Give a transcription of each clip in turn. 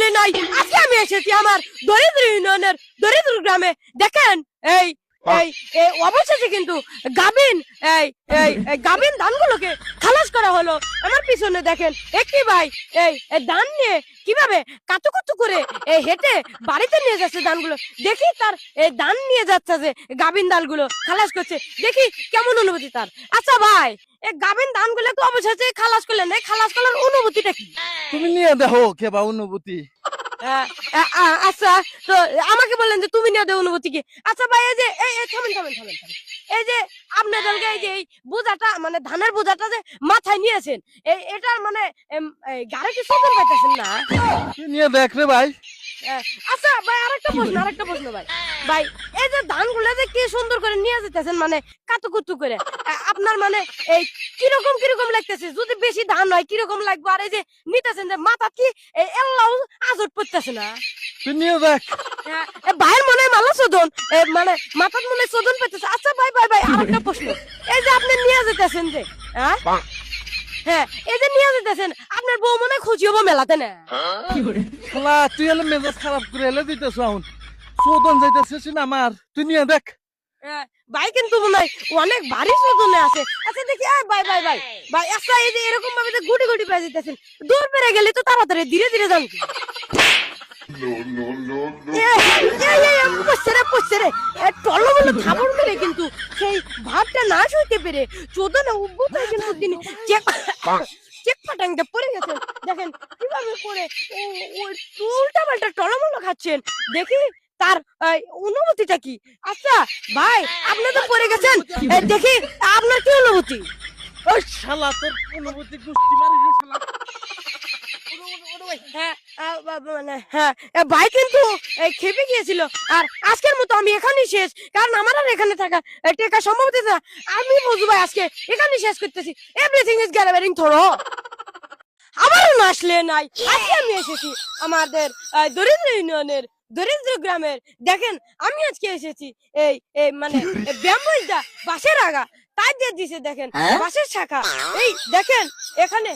আসলে নাই। আজকে আমি এসেছি আমার দরিদ্র ইউনিয়নের দরিদ্র গ্রামে। দেখেন এই এই এই অবশেষে কিন্তু গাবিন এই এই এই গাবিন ধানগুলোকে খালাস করা হলো। আমার পিছনে দেখেন একটি ভাই এই ধান নিয়ে কিভাবে কাতুকুতু করে হেঁটে বাড়িতে নিয়ে যাচ্ছে ধানগুলো। দেখি তার এই ধান নিয়ে যাচ্ছে যে গাবিন ধানগুলো খালাস করছে, দেখি কেমন অনুভূতি তার। আচ্ছা ভাই, এই গাবিন ধানগুলো তো অবশেষে খালাস করলেন, এই খালাস করার অনুভূতিটা কি? তুমি নিয়ে দেখো কেবা অনুভূতি। আচ্ছা, তো আমাকে বললেন যে তুমি নিয়ে দেও অনুভূতি কি? আচ্ছা ভাই, এই যে এই থামেন থামেন থামেন থামেন, এই যে আপনাদেরকে এই যে এই বোঝাটা মানে ধানের বোঝাটা যে মাথায় নিয়েছেন, এটার মানে গাড়ি কি সদর পাইতেছেন না? তুই নিয়ে দেখ রে ভাই। আচ্ছা ভাই, আরেকটা প্রশ্ন ভাই। ভাই, এই যে ধানগুলো যে কি সুন্দর করে নিয়ে যেতেছেন মানে কাতুকুতু করে, আপনার মানে এই কিরকম লাগতেছে? যদি বেশি ধান হয় কিরকম লাগবে? আর এই যে নিতেছেন যে মাথা কি এল্লাও আজট পড়তেছে না? তুই নিয়ে দেখ। ভাইয়ের মনে হয় মালা শোধন, মানে মাথার মনে হয় শোধন পেতেছে। আচ্ছা ভাই আরেকটা প্রশ্ন, এই যে আপনি নিয়ে যেতেছেন যে হ্যাঁ এই যে নিয়ে যেতেছেন, আপনার বউ মনে হয় খুশি হবো মেলাতে না? শালা তুই এলে মেজাজ খারাপ করে এলে দিতেছ এখন। চোদন যাইতেছিস না আমার, তুই নিয়ে দেখ। ভাই কিন্তু মনে হয় অনেক ভারী শোধনে আছে। আচ্ছা দেখি ভাই আচ্ছা, এই যে এরকম ভাবে যে গুটি পেয়ে যেতেছেন, দূর পেরে গেলে তো তাড়াতাড়ি ধীরে ধীরে যান। টলমলো থাবড় মেরে কিন্তু সেই ভাবটা না সইতে পেরে চোদনা উদ্ভূত হয়ে কিন্তু তিনি চেক ফাটাংটা পড়ে গেছেন। দেখেন কিভাবে করে উল্টা পাল্টা টলমলো খাচ্ছেন, দেখি তার অনুভূতিটা কি। আচ্ছা ভাই, আপনি তো পড়ে গেছেন, দেখি আপনার কি অনুভূতি? ওই শালা তোর অনুভূতি গুষ্টি মারি রে শালা। ভাই কিন্তু খেপে গিয়েছিল। আর আজকের মতো আমি এখানেই শেষ, কারণ আমার আর এখানে থাকা টেকা সম্ভব হচ্ছে না। আমি বুঝবো ভাই, আজকে এখানেই শেষ করতেছি। Everything is gallering throw. আবারও না আসলে নাই। আজকে আমি এসেছি আমাদের দরিদ্র ইউনিয়নের দরিদ্র গ্রামের। দেখেন আমি আজকে এসেছি এই মানে ব্যাম্বুজটা বাঁশের আগা তাই দিয়ে দিছে। দেখেন বাঁশের শাখা, এই দেখেন এখানে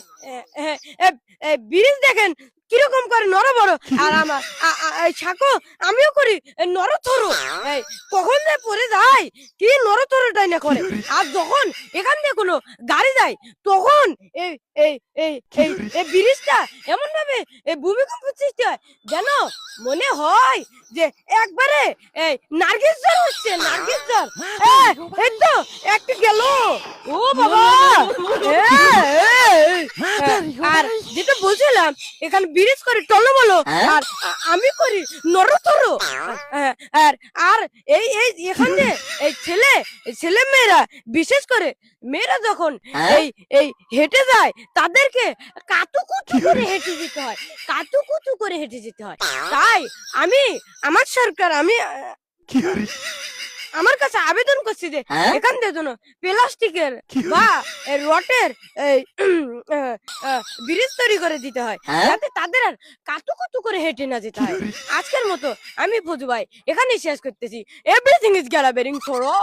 ব্রিজ দেখেন কিরকম করে নড় বড়। আর আমার শাকো আমিও করি নড়থরো, কখন যে পড়ে যায় কি নড়থরোটাই না করে। আর যখন এখান দিয়ে কোনো গাড়ি যায় তখন এই এই এই এই ব্রিজটা এমন ভাবে ভূমিকম্প সৃষ্টি হয় যেন মনে হয় যে একবারে এই নার্গিস জ্বর হচ্ছে, নার্গিস জ্বর। এই তো একটু গেল, ও বাবা। আর যেটা বলছিলাম, এখানে ব্রিজ করে টলমলো আর আমি করি নড়থরো। আর এই এখানে এই ছেলে মেয়েরা, বিশেষ করে মেয়েরা যখন এই হেঁটে যায় তাদেরকে কাতুকুতু করে হেঁটে যেতে হয়, কাতুকুতু করে হেঁটে যেতে হয়। তাই আমি আমার সরকার আমার কাছে আবেদন করছি যে এখান থেকে যেন প্লাস্টিকের বা রটের ব্রিজ তৈরি করে দিতে হয়, যাতে তাদের আর কাতুকুতু করে হেঁটে না যেতে হয়। আজকের মতো আমি ফজু ভাই এখানেই শেষ করতেছি। Everything is gallering throw.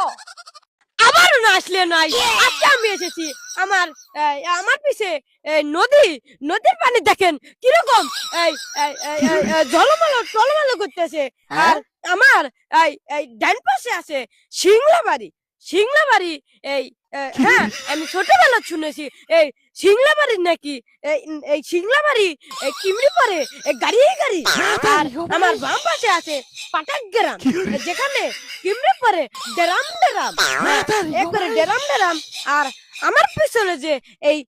আবারও না আসলে নাই। আজকে আমি এসেছি আমার পিছে নদীর পানি দেখেন কিরকম টলমলো করতেছে। আর আমার ডান পাশে আছে সিংলা বাড়ি। হ্যাঁ, আমি ছোটবেলা শুনেছি এই সিংলা বাড়ির নাকি এই সিংলা বাড়ি কিমড়ি পরে গাড়ি। আর আমার বাম পাশে আছে পাটাক গ্রাম, যেখানে কিমড়ি পরে ডেরাম একবারে ডেরাম। আর আমার পিছনে যে এই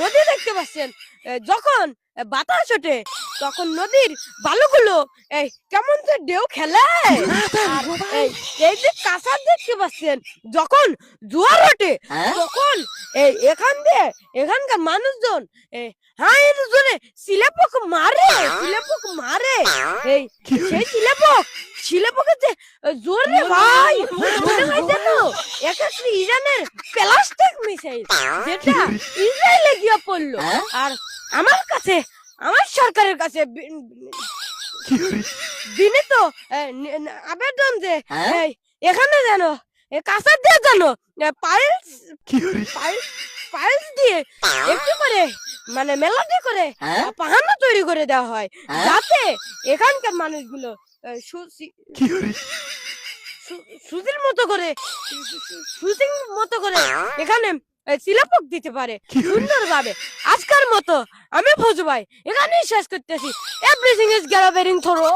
নদী দেখতে পাচ্ছেন, যখন বাতাস ওঠে তখন নদীর বালুগুলো কেমন যে ঢেউ খেলে। এই যে কাঁচা দেখতে পাচ্ছেন, যখন জোয়ার ওঠে তখন এখানকার মানুষজন জোরে শিলাপক মারে। সেই শিলাপকের যে জোর রে ভাই, মনে হয় যেন একটা ইরানের প্লাস্টিক মিসাইল, যেটা ইসরায়েলে গিয়ে পড়লো। আর আমার সরকারের কাছে বিনীত আবেদন যে এখানে যেন কাঁচা দিয়ে যেন পাইলস দিয়ে একটু করে মানে মেলাতে করে পাহানা তৈরি করে দেওয়া হয় যাতে এখানকার মানুষগুলো সুতির মতো করে শুটিং মতো করে এখানে শিলাপক দিতে পারে সুন্দরভাবে। আজকের মতো আমি ফজু ভাই এখানেই শেষ করতেছি। Everything is gallering throw.